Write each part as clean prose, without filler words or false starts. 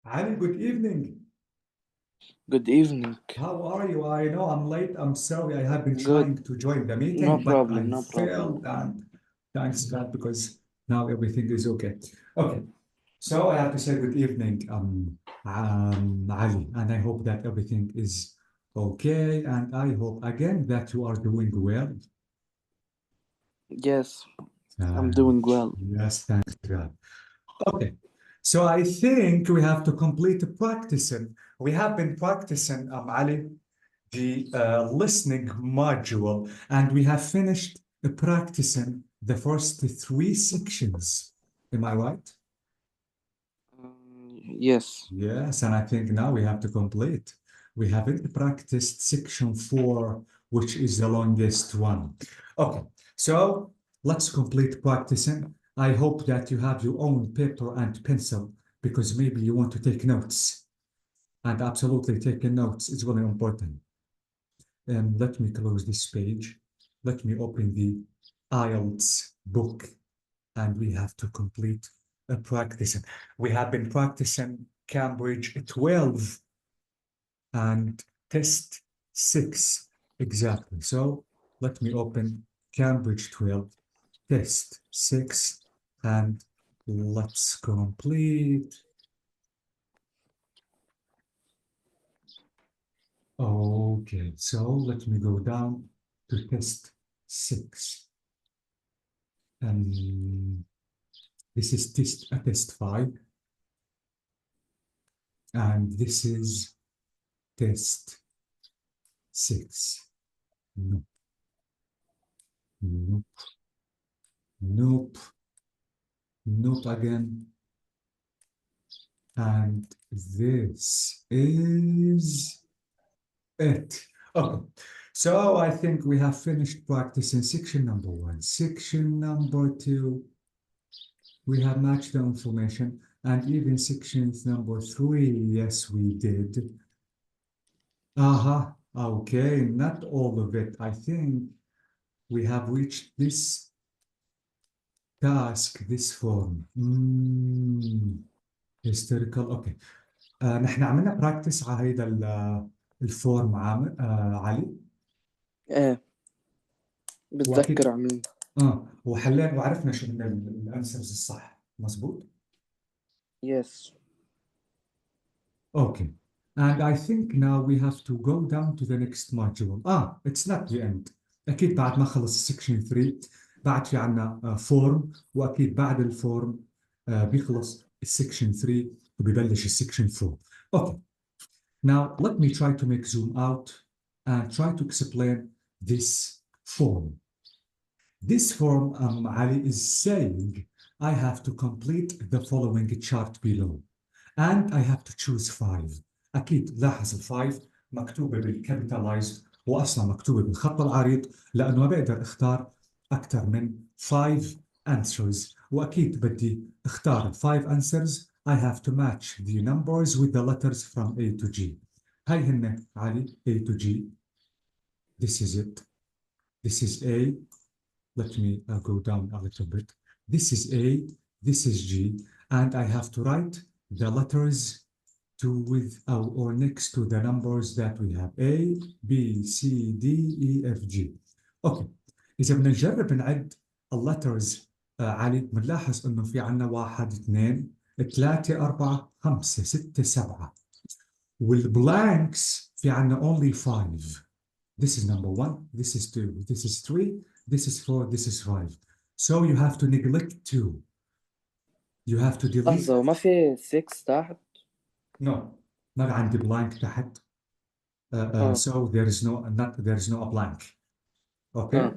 Ali, good evening. Good evening. How are you? I know I'm late. I'm sorry. I have been Good. trying to join the No meeting, but problem, I no problem. failed, and thanks God because now everything is okay. Okay. So I have to say good evening, Ali, and I hope that everything is okay, and I hope again that you are doing well. Yes, I'm Uh, doing well. yes, thanks God. Okay, so I think we have to complete practicing. We have been practicing, Ali, the listening module, and we have finished practicing the first three sections. Am I right? Yes. Yes, and I think now we have to complete. We haven't practiced section 4, which is the longest one. Okay, so let's complete practicing. I hope that you have your own paper and pencil because maybe you want to take notes. And absolutely taking notes is really important. Let me close this page. Let me open the IELTS book, and we have to complete a practice. We have been practicing Cambridge 12 and test 6 exactly. So let me open Cambridge 12, test 6, and let's complete. Okay, so let me go down to test 6. This is test 5, and this is test 6. Nope, nope, nope, nope again. And this is it. Okay, so I think we have finished practicing section number 1. Section number 2, we have matched the information, and even sections number 3, yes, we did. Okay, not all of it. I think we have reached this task, this form. Historical, okay. نحن عملنا براكتس على هيدا الفورم علي. ايه واكيد بتذكر عملنا. وحلينا وعرفنا شو من الانسرز الصح، مزبوط؟ Yes. Okay. And I think now we have to go down to the next module. It's not the end. أكيد بعد ما خلص section 3 بعد في عنا فورم، وأكيد بعد الفورم بيخلص section 3 وبيبلش section 4. Okay. Now let me try to make zoom out and try to explain this form. This form, Ali, is saying I have to complete the following chart below. And I have to choose 5. أكيد لاحظ ال5 مكتوبة بالكابيتالايزد وأصلا مكتوبة بالخط العريض لأنه ما بقدر أختار أكثر من 5 answers. وأكيد بدي أختار 5 answers. I have to match the numbers with the letters from A to G. هاي هن علي A to G. This is it. This is A. Let me go down a little bit. This is A. This is G. And I have to write the letters with or next to the numbers that we have A, B, C, D, E, F, G. Okay. إذا بدنا نجرب نعد letters علي بنلاحظ إنه في عنا 1 2 3 4 5 6 7 والبلانكس في عنا only 5. This is number 1, this is 2, this is 3, this is 4, this is 5. So you have to neglect 2. You have to delete. لحظة وما في 6 تحت؟ No, ما عندي blank تحت. So there is no a blank. Okay?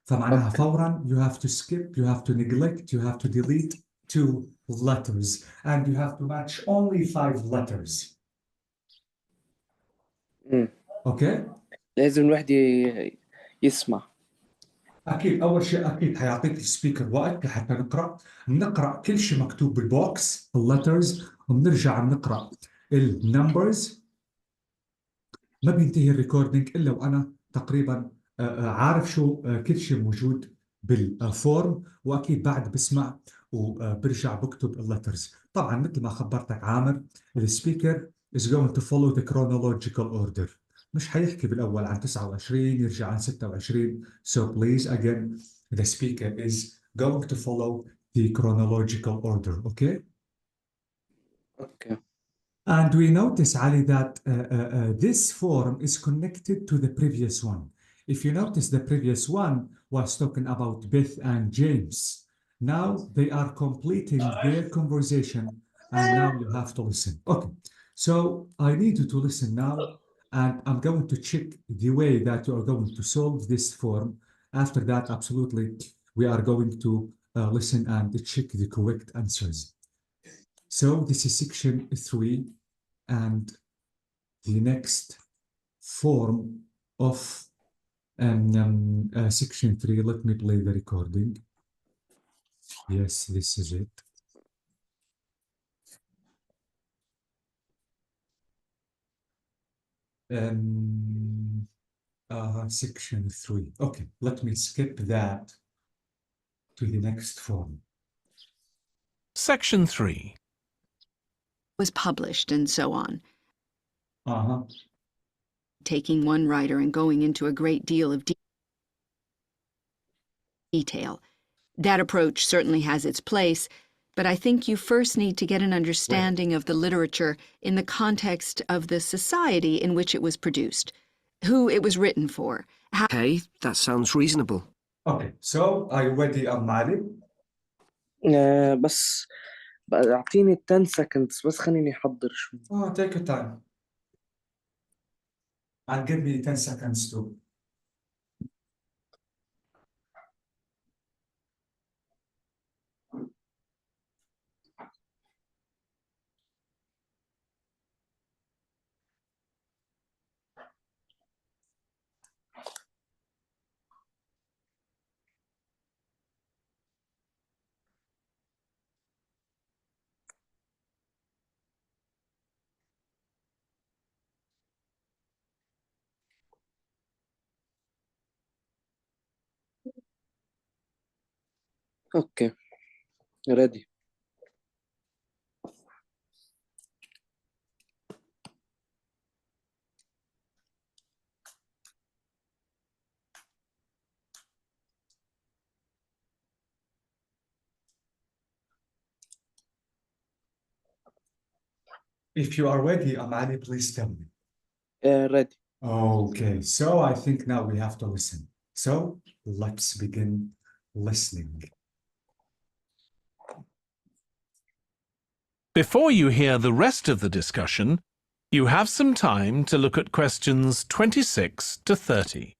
فمعناها فورا you have to skip, you have to neglect, you have to delete 2 letters, and you have to match only 5 letters. Okay? لازم الواحد يسمع. أكيد أول شيء أكيد حيعطيك السبيكر وقت لحتى نقرأ كل شيء مكتوب بالبوكس اللترز وبنرجع بنقرأ النمبرز. ما بينتهي الريكوردينج إلا وأنا تقريبا عارف شو كل شيء موجود بالفورم، وأكيد بعد بسمع وبرجع بكتب اللترز. طبعا مثل ما خبرتك عامر the speaker is going to follow the chronological order. مش حيحكي بالأول عن 29 يرجع عن 26. So please again the speaker is going to follow the chronological order. Okay? Okay. And we notice, Ali, that this form is connected to the previous one. If you notice, the previous one was talking about Beth and James. Now they are completing their conversation, and now you have to listen. Okay, so I need you to listen now, and I'm going to check the way that you are going to solve this form. After that, absolutely, we are going to listen and check the correct answers. So this is section 3, and the next form of section 3. Let me play the recording. Yes, this is it. Section 3. Okay, let me skip that to the next form. Section 3. Was published and so on, Uh-huh. taking one writer and going into a great deal of detail. That approach certainly has its place, but I think you first need to get an understanding of the literature in the context of the society in which it was produced, who it was written for. Okay, that sounds reasonable. Okay, so are you ready, Mali? بس بقى أعطيني 10 seconds بس خليني أحضر شوي. Take your time. And give me 10 seconds too. Okay, ready. If you are ready, Ali, please tell me. Ready. Okay, so I think now we have to listen. So let's begin listening. Before you hear the rest of the discussion, you have some time to look at questions 26 to 30.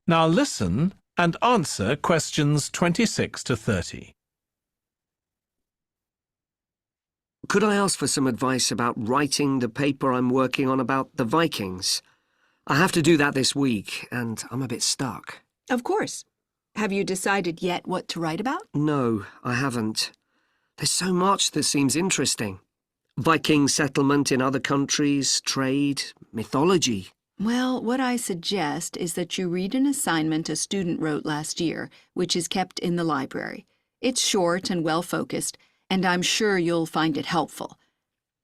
Now listen and answer questions 26 to 30. Could I ask for some advice about writing the paper I'm working on about the Vikings? I have to do that this week, and I'm a bit stuck. Of course. Have you decided yet what to write about? No, I haven't. There's so much that seems interesting. Viking settlement in other countries, trade, mythology. Well, what I suggest is that you read an assignment a student wrote last year, which is kept in the library. It's short and well-focused, and I'm sure you'll find it helpful.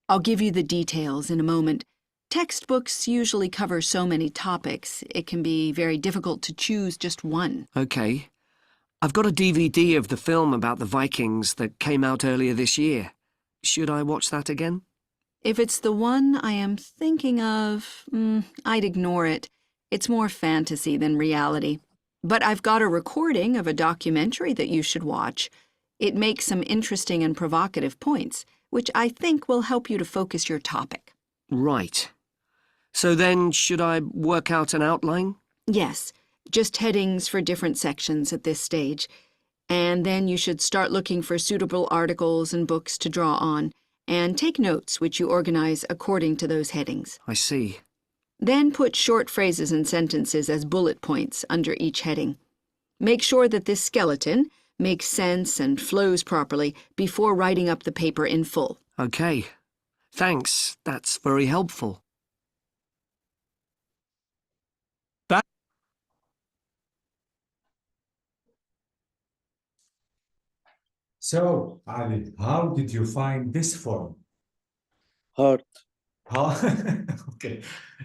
I'll give you the details in a moment. Textbooks usually cover so many topics, it can be very difficult to choose just one. Okay. I've got a DVD of the film about the Vikings that came out earlier this year. Should I watch that again? If it's the one I am thinking of, I'd ignore it. It's more fantasy than reality. But I've got a recording of a documentary that you should watch. It makes some interesting and provocative points, which I think will help you to focus your topic. Right. So then, should I work out an outline? Yes, just headings for different sections at this stage. And then you should start looking for suitable articles and books to draw on, and take notes which you organize according to those headings. I see. Then put short phrases and sentences as bullet points under each heading. Make sure that this skeleton makes sense and flows properly before writing up the paper in full. Okay. Thanks. That's very helpful. So, Ali, how did you find this form? hard. How? Okay.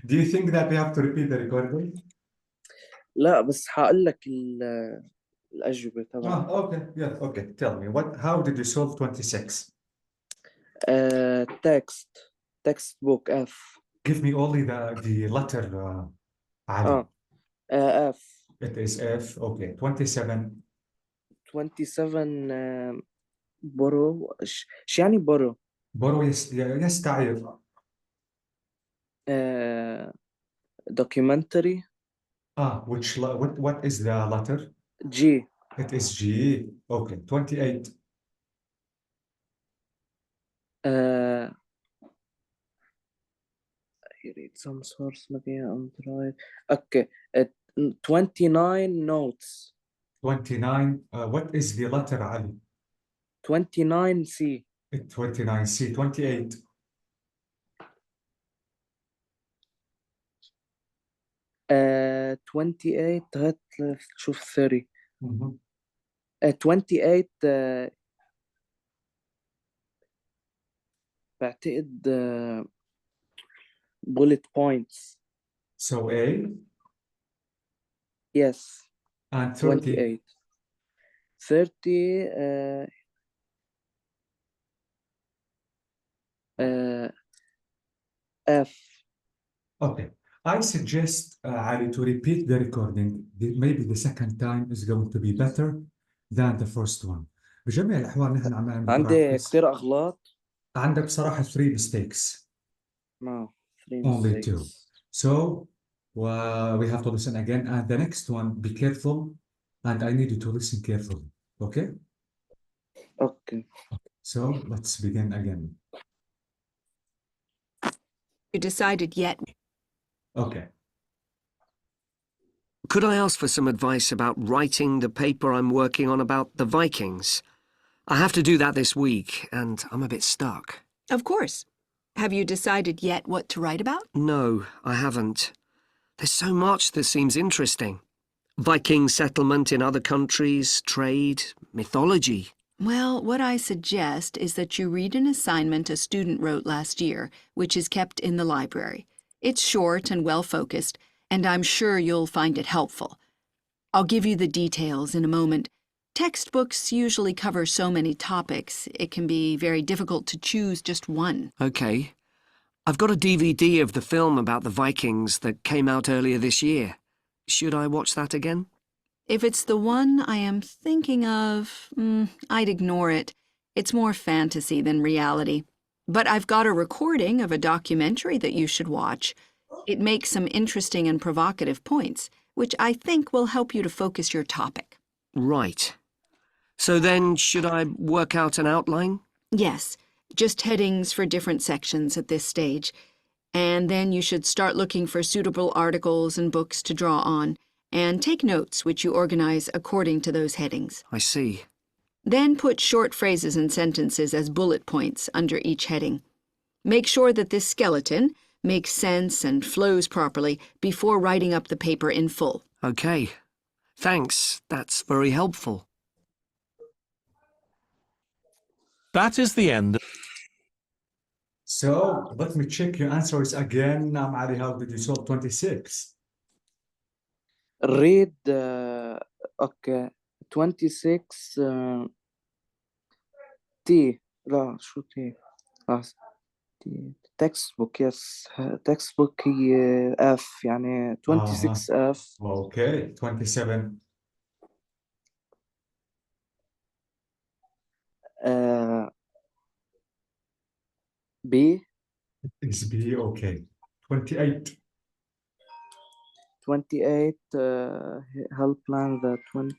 Do you think that we have to repeat the recording? لا بس هقول لك الأجوبة تبعها. Okay. Yeah, okay. Tell me, how did you solve 26? text book F. Give me only the letter, Ali. F. It is F. Okay. 27. 27 برو شو يعني برو؟ برو يستعير. documentary. What is the letter? G. It is G. Okay. 28. I read some source material on Drive. Okay. 29 notes. 29. What is the letter, Ali? 29 C. 29. C. 28. 28 هات شوف 30. Mhm. 28 بعتقد bullet points. So A Yes. and 30. 28. 30 F. Okay. I suggest Ali to repeat the recording. Maybe the second time is going to be better than the first one. بجميع الأحوال نحن عم نعمل عندي practice. كتير أغلاط. عندك بصراحة 3 mistakes. No, 3 Only mistakes. 2. So we have to listen again. And the next one, be careful. And I need you to listen carefully. Okay? Okay. So let's begin again. You decided yet? Okay. Could I ask for some advice about writing the paper I'm working on about the Vikings? I have to do that this week, and I'm a bit stuck. Of course. Have you decided yet what to write about? No, I haven't. There's so much that seems interesting. Viking settlement in other countries, trade, mythology. Well, what I suggest is that you read an assignment a student wrote last year, which is kept in the library. It's short and well-focused, and I'm sure you'll find it helpful. I'll give you the details in a moment. Textbooks usually cover so many topics, it can be very difficult to choose just one. Okay. I've got a DVD of the film about the Vikings that came out earlier this year. Should I watch that again? If it's the one I am thinking of, I'd ignore it. It's more fantasy than reality. But I've got a recording of a documentary that you should watch. It makes some interesting and provocative points, which I think will help you to focus your topic. Right. So then, should I work out an outline? Yes, just headings for different sections at this stage. And then you should start looking for suitable articles and books to draw on, and take notes which you organize according to those headings. I see. Then put short phrases and sentences as bullet points under each heading. Make sure that this skeleton makes sense and flows properly before writing up the paper in full. Okay. Thanks. That's very helpful. That is the end. So let me check your answers again. Ali, how did you solve 26? Read okay 26 T. لا شو T. textbook. Yes, textbook هي F يعني 26 F. Okay. 27. B. Is B. Okay. 28. 28 help plan the 20.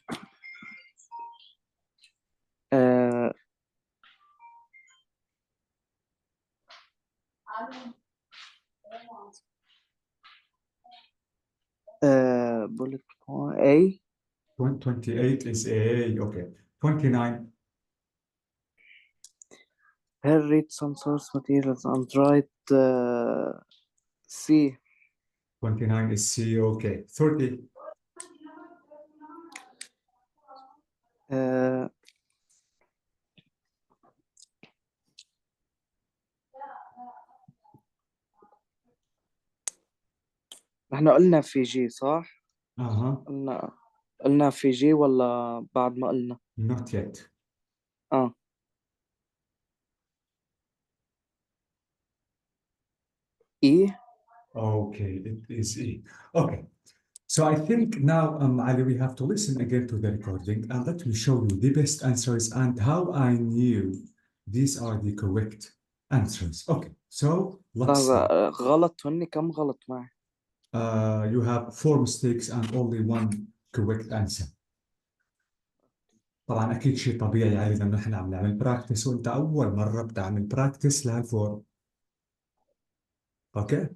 28 is A. Okay. 29. Her read some source materials and write C. 29 is C. Okay. 30. آه، احنا قلنا في جي صح؟ قلنا في جي ولا بعد ما قلنا؟ Not yet. E. Okay, it is E. Okay. So I think now, Ali, we have to listen again to the recording and let me show you the best answers and how I knew these are the correct answers. Okay, so let's see. لحظة غلط هني كم غلط معي؟ You have 4 mistakes and only 1 correct answer. طبعا أكيد شيء طبيعي علي لأنه إحنا عم نعمل براكتس وأنت أول مرة بتعمل براكتس لهالفورم. Okay,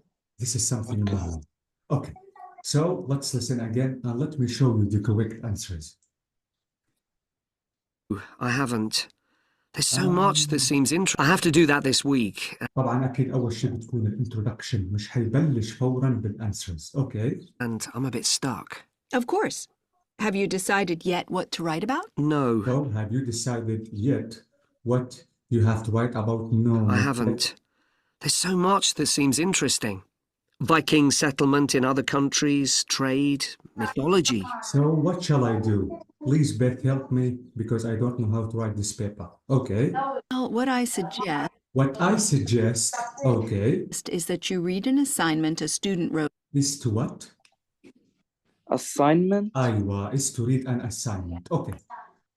this is something normal. Okay, so let's listen again and let me show you the correct answers. I haven't. There's so much that seems interesting. I have to do that this week. طبعا أكيد أول شيء بتكون الانترودكشن مش حيبلش فورا بالانسرز. Okay. And I'm a bit stuck. Of course. Have you decided yet what to write about? No, So have you decided yet what you have to write about? No. I haven't. There's so much that seems interesting. Viking settlement in other countries, trade, mythology. So what shall I do? Please, Beth, help me because I don't know how to write this paper. Okay. Well, what I suggest What I suggest, okay, is that you read an assignment a student wrote. is to what? assignment. أيوة, is to read an assignment. Okay.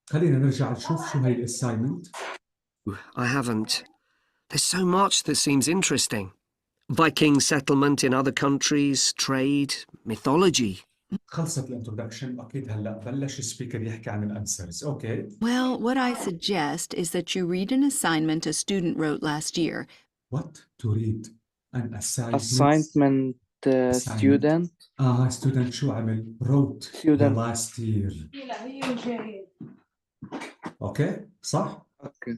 خلينا نرجع نشوف شو هي الassignment. I haven't. There's so much that seems interesting. Viking settlement in other countries, trade, mythology. خلصت الانترودكشن أكيد هلا بلش السبيكر يحكي عن الانسرز. Okay. Well, what I suggest is that you read an assignment a student wrote last year. What to read? An assignment. assignment student. Student شو عمل? Wrote the Student. last year. Okay, صح؟ اوكي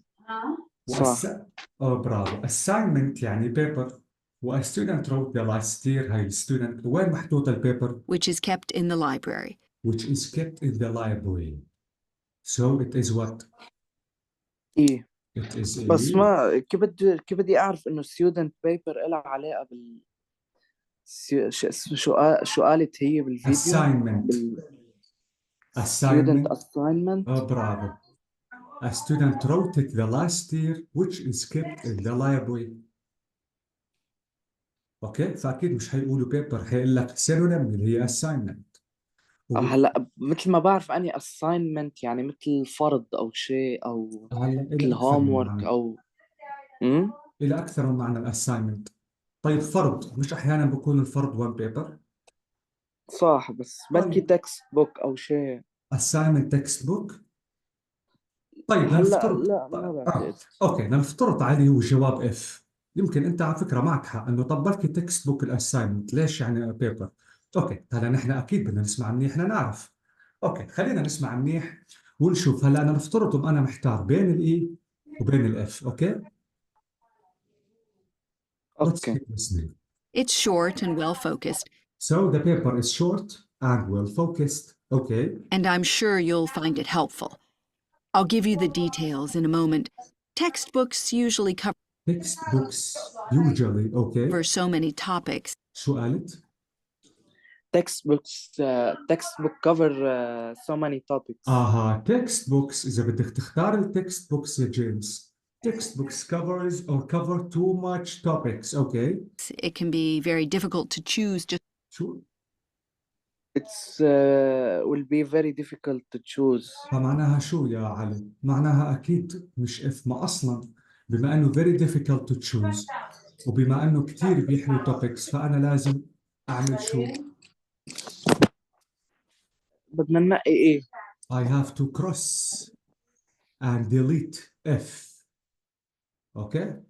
صح. برافو. Assignment يعني paper. و a student wrote the last year. هاي student وين محطوط البيبر؟ Which is kept in the library. Which is kept in the library. So it is what? E. It is a بس ما كيف بدي اعرف انه student paper لها علاقة بال شو قالت هي بالفيديو؟ assignment. student assignment. برافو. A student wrote it the last year which is kept in the library. اوكي فاكيد مش حيقولوا بيبر حيقول لك سينونيم اللي هي assignment. هلا مثل ما بعرف اني assignment يعني مثل فرض او شيء او مثل homework او إلى أكثر من معنى assignment. طيب فرض مش أحيانا بكون الفرض one paper؟ صح بس بلكي text book او شيء. assignment text book. طيب هلا نفترض لا ما بعتقد. اوكي نفترض علي هو جواب اف. يمكن انت على فكره معك حق انه طب بلكي تكست بوك الاساينمنت ليش يعني بيبر. اوكي هلا نحن اكيد بدنا نسمع منيح نعرف. اوكي خلينا نسمع منيح ونشوف. هلا انا نفترض انا محتار بين الاي وبين الاف. اوكي Let's keep listening. It's short and well focused. So the paper is short and well focused. Okay. And I'm sure you'll find it helpful. I'll give you the details in a moment. Textbooks usually cover okay. for so many topics. شو قالت؟ textbook cover so many topics. textbooks إذا بدك تختار textbooks يا جيمس. Textbooks covers or cover too much topics. Okay. It can be very difficult to choose just. شو؟ It's will be very difficult to choose. فمعناها شو يا علي؟ معناها أكيد مش إف ما أصلاً بما إنه very difficult to choose وبما إنه كتير بيحلو topics فأنا لازم أعمل شو؟ بدنا ننقي إيه؟ I have to cross and delete F. أوكي؟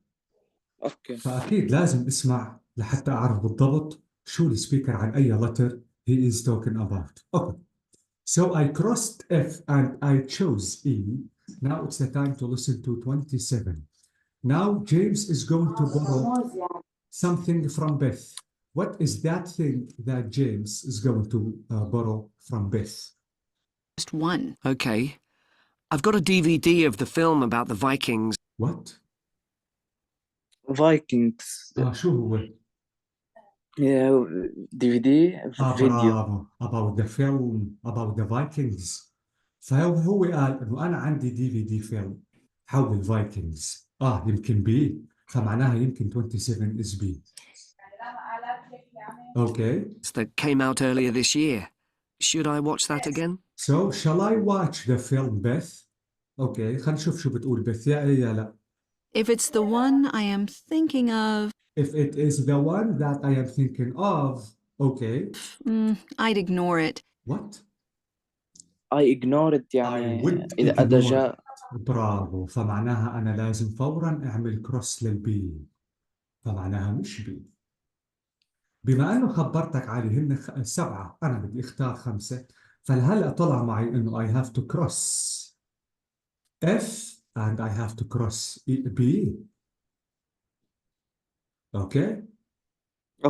أوكي. فأكيد لازم أسمع لحتى أعرف بالضبط شو السبيكر عن أي letter he is talking about. أوكي. So I crossed F and I chose E. Now it's the time to listen to 27. Now James is going to borrow something from Beth. What is that thing that James is going to borrow from Beth? Just one. Okay. I've got a DVD of the film about the Vikings. What? Vikings. شو هو؟ Yeah, DVD فيديو. برافو. About the film about the Vikings. فهو قال انه انا عندي DVD فيلم حول الفايكنجز. يمكن بي، فمعناها يمكن 27 is B. Okay. That came out earlier this year. Should I watch that again? So shall I watch the film Beth? Okay, خلينا نشوف شو بتقول بث يا إيه يا لا. If it's the one I am thinking of, If it is the one that I am thinking of, okay. I'd ignore it. What? I ignore it I يعني would إذا ignore أدى it. برافو، فمعناها أنا لازم فورا أعمل كروس للبي، فمعناها مش بي. بما أنه خبرتك علي هن 7، أنا بدي أختار 5، فهلأ طلع معي إنه I have to cross F and I have to cross B. Okay?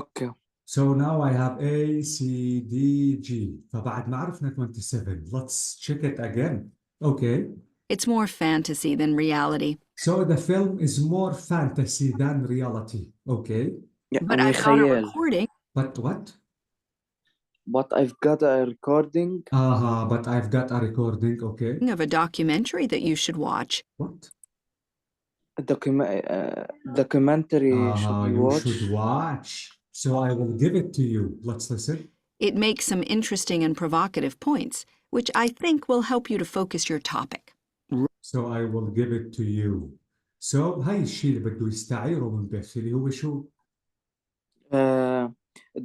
Okay. So now I have A, C, D, G. فبعد ما عرفنا 27, let's check it again. Okay. It's more fantasy than reality. So the film is more fantasy than reality. Okay. But يعني I've got a خيال. recording But what? But I've got a recording. But I've got a recording. Okay. of a documentary that you should watch. What? A documentary should we You watch? should watch. So I will give it to you. Let's listen. It makes some interesting and provocative points, which I think will help you to focus your topic. So I will give it to you. So هاي الشيء اللي بده يستعيره من بث اللي هو شو؟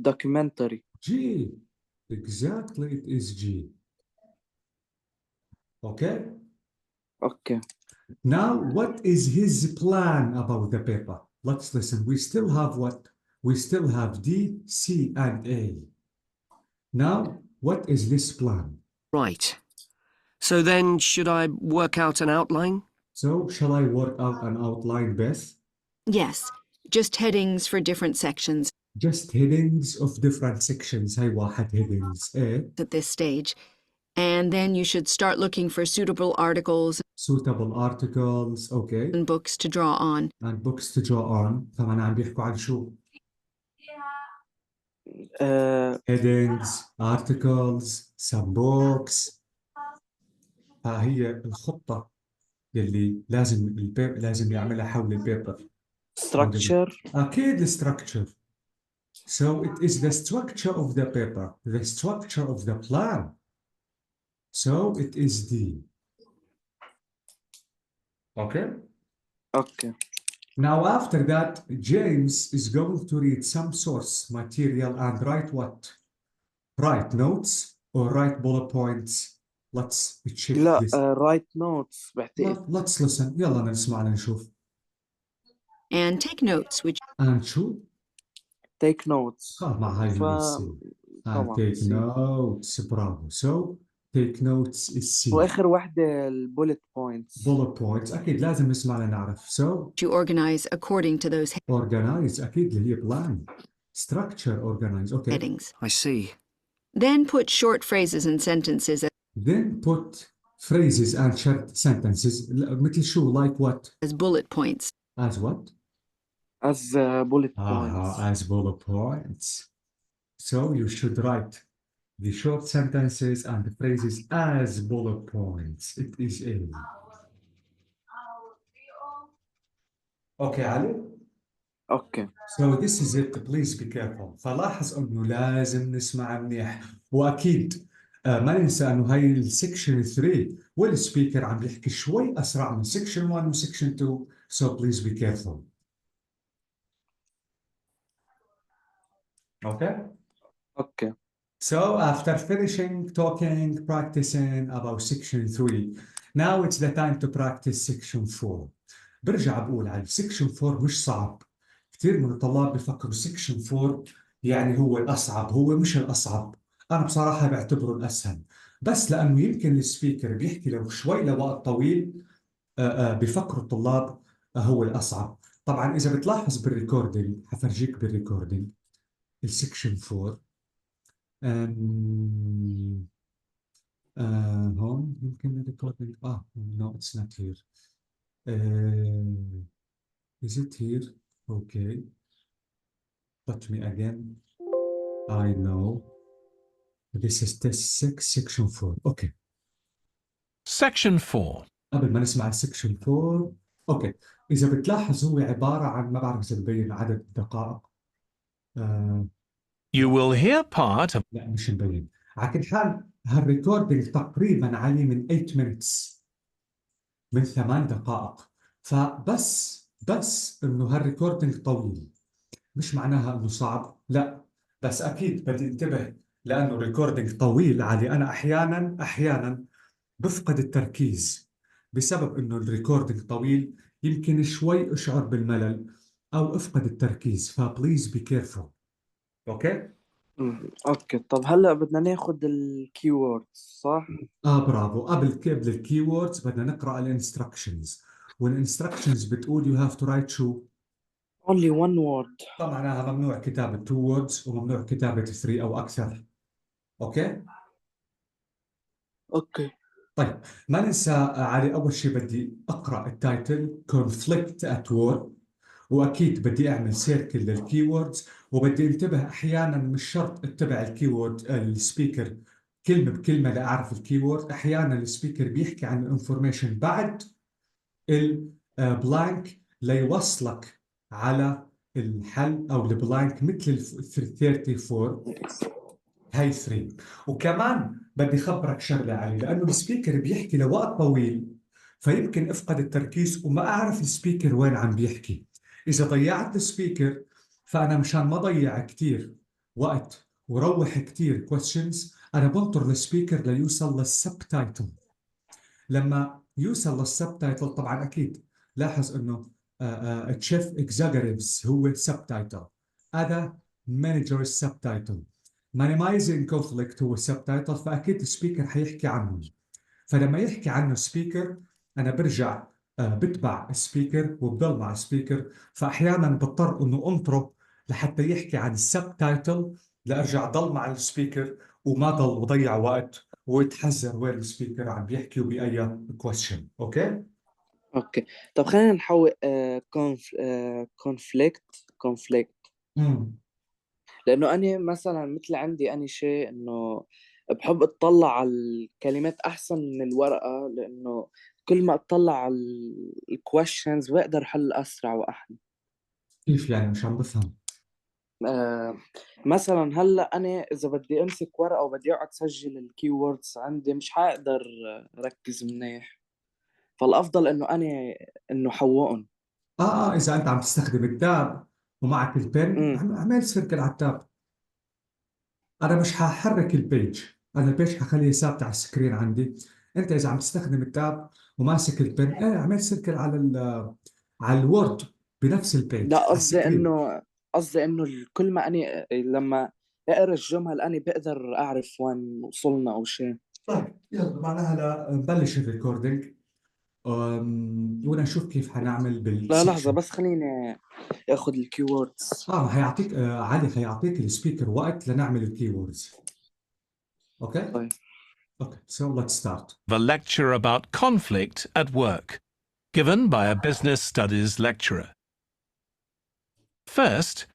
documentary. G. Exactly, it is G. Okay? Okay. Now, what is his plan about the paper? Let's listen. We still have what? We still have D, C, and A. Now, what is this plan? Right. So then, should I work out an outline? So, shall I work out an outline, Beth? Yes, just headings for different sections Just headings of different sections. هاي واحد headings. A. at this stage. And then you should start looking for suitable articles Suitable articles. Okay. and books to draw on. And books to draw on. فمعناها عم بيحكوا عن شو؟ Headings, articles, some books. هي الخطة يلي لازم يعملها حول البيبر. structure. أكيد structure. So it is the structure of the paper, the structure of the plan. So it is D. Okay? Okay. Now after that, James is going to read some source material and write what? Write notes or write bullet points. Let's check لا this. write notes بعتقد. Let's listen. يلا نسمع نشوف. And take notes, which And شو؟ take notes. مع هاي and take notes. برافو. So take notes is C. وآخر وحدة البولت points. Bullet points. أكيد لازم نسمع لنعرف. So you organize according to those organize. أكيد اللي هي plan. Structure organize. Okay. headings. I see. Then put short phrases and sentences Then put phrases and short sentences. مثل شو? Like what? as bullet points. As what? As bullet points. As bullet points. So you should write the short sentences and the phrases as bullet points. It is A. Okay, Ali? Okay. So this is it. Please be careful. فلاحظ انه لازم نسمع منيح، واكيد ما ننسى انه هاي السكشن 3 والسبيكر عم يحكي شوي اسرع من سكشن 1 وسكشن 2. So please be careful. Okay? Okay. So after finishing talking, practicing about section 3, now it's the time to practice section 4. برجع بقول على section 4 مش صعب. كثير من الطلاب بيفكروا section 4 يعني هو الأصعب. هو مش الأصعب. أنا بصراحة بعتبره الأسهل. بس لأنه يمكن السبيكر بيحكي لو شوي لوقت طويل بفكروا الطلاب هو الأصعب. طبعا إذا بتلاحظ بالريكوردينج، حفرجيك بالريكوردينج السكشن 4. أم... هون يمكن الريكوردينج no it's not here. Is it here? Okay. Touch me again. I know. This is test 6 section 4. Okay. Section 4. قبل ما نسمع السكشن 4. اوكي. اذا بتلاحظ هو عباره عن، ما بعرف اذا ببين عدد الدقائق. آه You will hear part of لا مش مبين. على كل حال هالريكوردينج تقريبا عليه من 8 minutes، من 8 دقائق. بس انه هالريكوردينج طويل مش معناها انه صعب، لا. بس اكيد بدي انتبه، لانه الريكوردينج طويل علي انا احيانا بفقد التركيز بسبب انه الريكوردينج طويل. يمكن شوي اشعر بالملل او افقد التركيز، فبليز بي كيرفول. اوكي. اوكي، طب هلا بدنا ناخد الكيوردز صح؟ برافو. قبل الكيوردز بدنا نقرا الانستركشنز، والانستركشنز بتقول يو هاف تو رايت شو. only one word. طبعا ممنوع كتابه 2 ووردز وممنوع كتابه 3 او اكثر. اوكي. اوكي. طيب ما ننسى علي، اول شيء بدي اقرا التايتل كونفليكت ات وور، واكيد بدي اعمل سيركل للكيوردز، وبدي انتبه احيانا مش شرط اتبع الكيورد السبيكر كلمه بكلمه لاعرف الكيورد. احيانا السبيكر بيحكي عن الانفورميشن بعد البلانك ليوصلك على الحل او البلانك، مثل ال 34 هاي 3. وكمان بدي خبرك شغله علي، لانه السبيكر بيحكي لوقت طويل فيمكن افقد التركيز وما اعرف السبيكر وين عم بيحكي. اذا ضيعت السبيكر، فانا مشان ما ضيع كثير وقت وروح كثير كويستشنز، انا بنطر السبيكر ليوصل للسبتايتل. لما يوصل للسبتايتل طبعا اكيد لاحظ انه تشيف اكزيكتيفز هو سبتايتل، هذا مانجر سبتايتل، مانيمايزنج كونفليكت هو سبتايتل، فاكيد السبيكر حيحكي عنه. فلما يحكي عنه سبيكر انا برجع بتبع السبيكر وبضل مع السبيكر. فاحيانا بضطر انه انطره لحتى يحكي عن السبتايتل، لارجع ضل مع السبيكر وما ضل وضيع وقت وتحذر وين السبيكر عم بيحكي وبأي كويستشن. اوكي. اوكي، طب خلينا نحول كونفليكت امم لانه انا مثلا مثل عندي انا شيء انه بحب اطلع على الكلمات احسن من الورقه، لانه كل ما اطلع على الكويشنز بقدر حل اسرع واحلى. كيف يعني؟ مش عم بفهم. آه مثلا هلا انا اذا بدي امسك ورقه وبدي اقعد اسجل الكيوردز عندي مش حقدر ركز منيح، فالافضل انه حوقهم. اذا انت عم تستخدم التاب ومعك البن، امم اعمل سيركل على التاب. انا مش ححرك البيج، انا البيج حخليها ثابته على السكرين عندي. انت اذا عم تستخدم التاب وماسك البن، اعمل سيركل على على الوورد بنفس البيج لا، على السكرين. قصدي انه كل ما اني لما اقرا الجمل اني بقدر اعرف وين وصلنا او شيء. طيب يلا معناها نبلش الريكوردينج، ونشوف كيف حنعمل لا لحظه، بالسكشن. بس خليني اخذ الكيوردز. حيعطيك علي، حيعطيك السبيكر وقت لنعمل الكيوردز. اوكي. طيب. اوكي so let's start. a lecture about conflict at work, given by a business studies lecturer. First,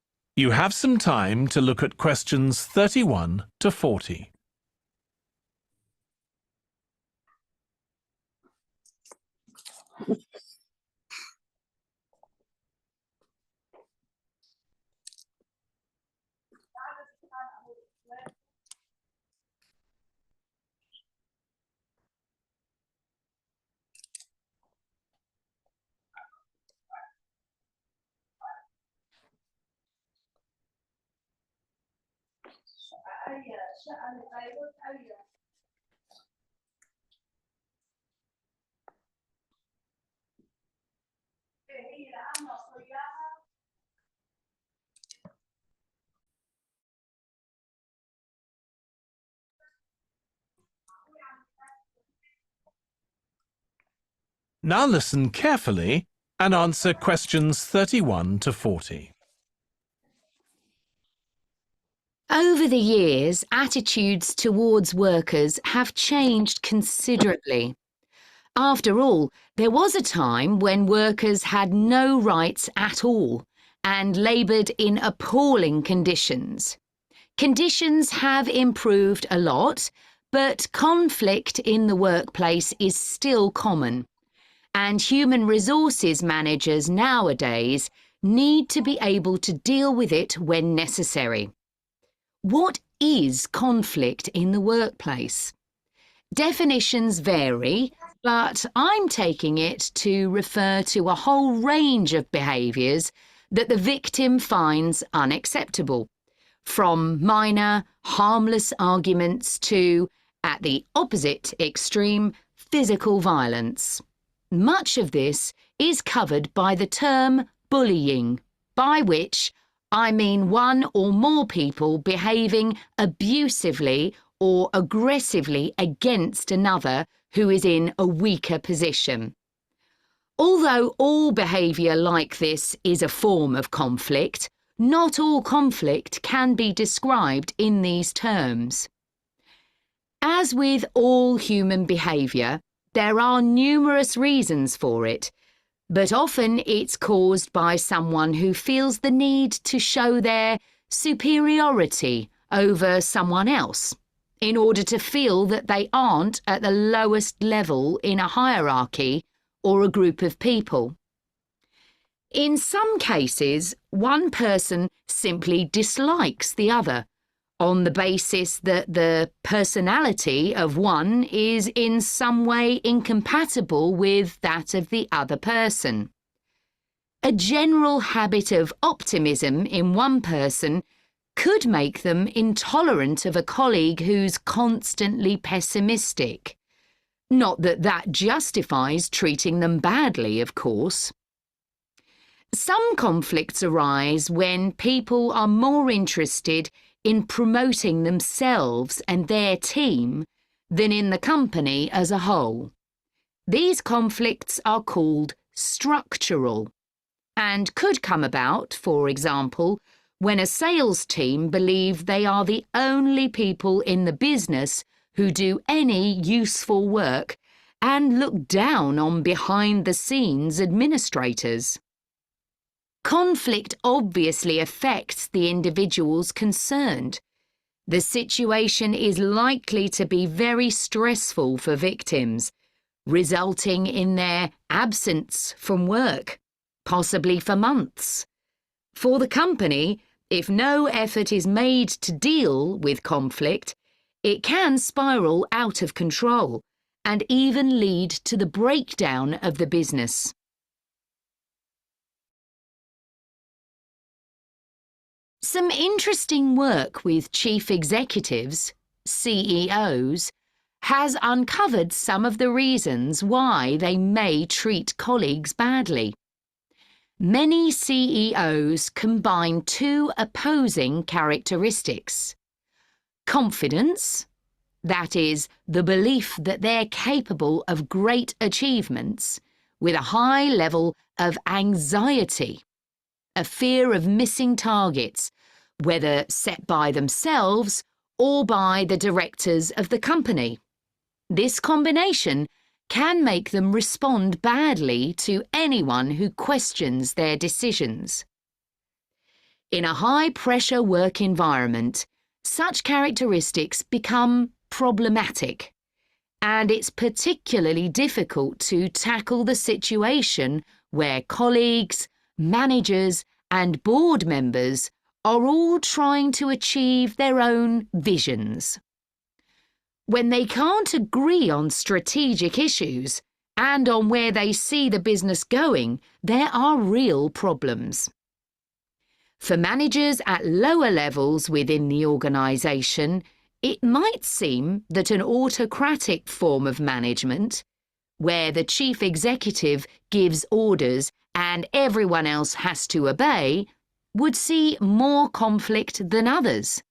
you have some time to look at questions 31 to 40. Now listen carefully and answer questions 31 to 40. Over the years, attitudes towards workers have changed considerably. After all, there was a time when workers had no rights at all and laboured in appalling conditions. Conditions have improved a lot, but conflict in the workplace is still common, and human resources managers nowadays need to be able to deal with it when necessary. What is conflict in the workplace? Definitions vary, but I'm taking it to refer to a whole range of behaviours that the victim finds unacceptable, from minor, harmless arguments to, at the opposite extreme, physical violence. Much of this is covered by the term bullying, by which I mean one or more people behaving abusively or aggressively against another who is in a weaker position. Although all behaviour like this is a form of conflict, not all conflict can be described in these terms. As with all human behaviour, there are numerous reasons for it, but often it's caused by someone who feels the need to show their superiority over someone else in order to feel that they aren't at the lowest level in a hierarchy or a group of people. In some cases, one person simply dislikes the other on the basis that the personality of one is in some way incompatible with that of the other person. A general habit of optimism in one person could make them intolerant of a colleague who's constantly pessimistic. Not that that justifies treating them badly, of course. Some conflicts arise when people are more interested in promoting themselves and their team than in the company as a whole. These conflicts are called structural and could come about, for example, when a sales team believe they are the only people in the business who do any useful work and look down on behind-the-scenes administrators. Conflict obviously affects the individuals concerned. The situation is likely to be very stressful for victims, resulting in their absence from work, possibly for months. For the company, if no effort is made to deal with conflict, it can spiral out of control and even lead to the breakdown of the business. Some interesting work with chief executives, CEOs, has uncovered some of the reasons why they may treat colleagues badly. Many CEOs combine two opposing characteristics: confidence, that is, the belief that they're capable of great achievements, with a high level of anxiety, a fear of missing targets, whether set by themselves or by the directors of the company. This combination can make them respond badly to anyone who questions their decisions. In a high-pressure work environment, such characteristics become problematic, and it's particularly difficult to tackle the situation where colleagues, managers, and board members are all trying to achieve their own visions. When they can't agree on strategic issues and on where they see the business going, there are real problems. For managers at lower levels within the organisation, it might seem that an autocratic form of management, where the chief executive gives orders and everyone else has to obey, would see more conflict than others.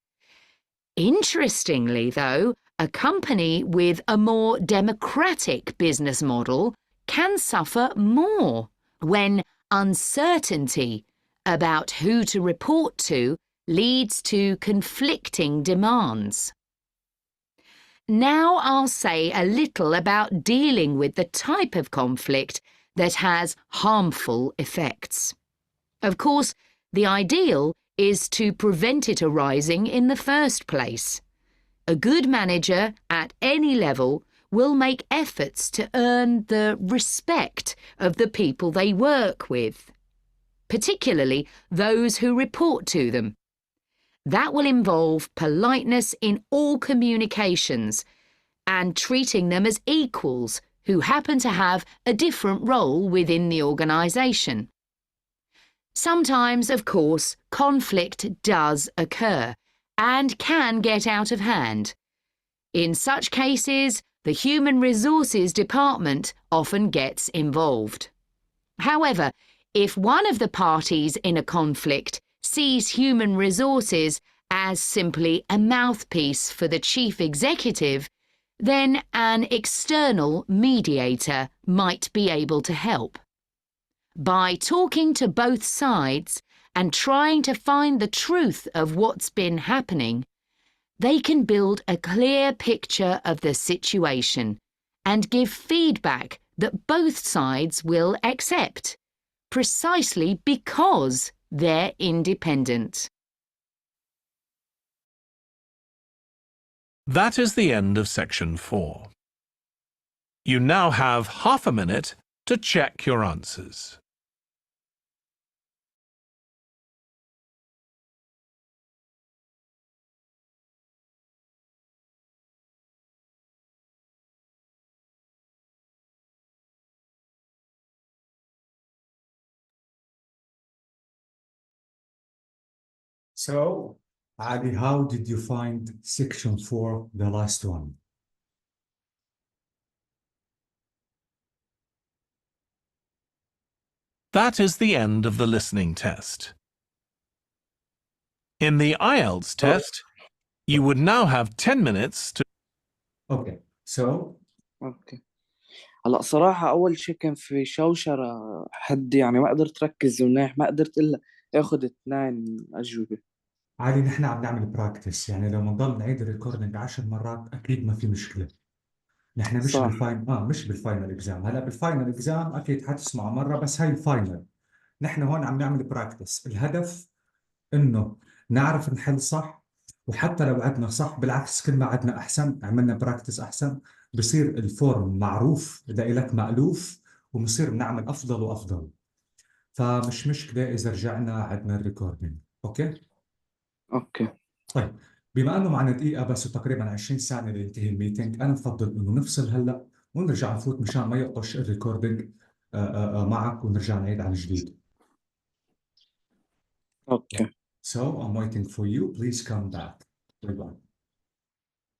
Interestingly, though, a company with a more democratic business model can suffer more when uncertainty about who to report to leads to conflicting demands. Now I'll say a little about dealing with the type of conflict that has harmful effects. Of course, the ideal is to prevent it arising in the first place. A good manager at any level will make efforts to earn the respect of the people they work with, particularly those who report to them. That will involve politeness in all communications and treating them as equals who happen to have a different role within the organisation. Sometimes, of course, conflict does occur and can get out of hand. In such cases, the Human Resources Department often gets involved. However, if one of the parties in a conflict sees human resources as simply a mouthpiece for the chief executive, then an external mediator might be able to help. By talking to both sides and trying to find the truth of what's been happening, they can build a clear picture of the situation and give feedback that both sides will accept, precisely because they're independent. That is the end of section 4. You now have half a minute to check your answers. So, Ali, how did you find section 4, the last one? That is the end of the listening test. In the IELTS test, you would now have 10 minutes to... Okay, so اوكي. هلا صراحة أول شيء كان في شوشرة حد، يعني ما قدرت ركز منيح، ما قدرت إلا آخذ 2 أجوبة. علي نحن عم نعمل براكتس، يعني لو بنضل نعيد الريكوردينج 10 مرات أكيد ما في مشكلة. نحن مش صح. بالفاينل مش بالفاينل اكزام. هلا بالفاينل اكزام أكيد حتسمعوا مرة، بس هاي الفاينل. نحن هون عم نعمل براكتس، الهدف إنه نعرف نحل صح، وحتى لو عدنا صح بالعكس كل ما عدنا أحسن، عملنا براكتس أحسن، بصير الفورم معروف لإلك مألوف، وبصير بنعمل أفضل وأفضل. فمش مشكلة إذا رجعنا عدنا الريكوردينج. أوكي؟ أوكي. طيب، بما انه معنا دقيقه بس وتقريبا 20 ثانيه لينتهي الميتنج، انا بفضل انه نفصل هلا ونرجع نفوت مشان ما يقطش الريكوردينج معك، ونرجع نعيد عن جديد. أوكي. So I'm waiting for you. Please come back. Bye bye.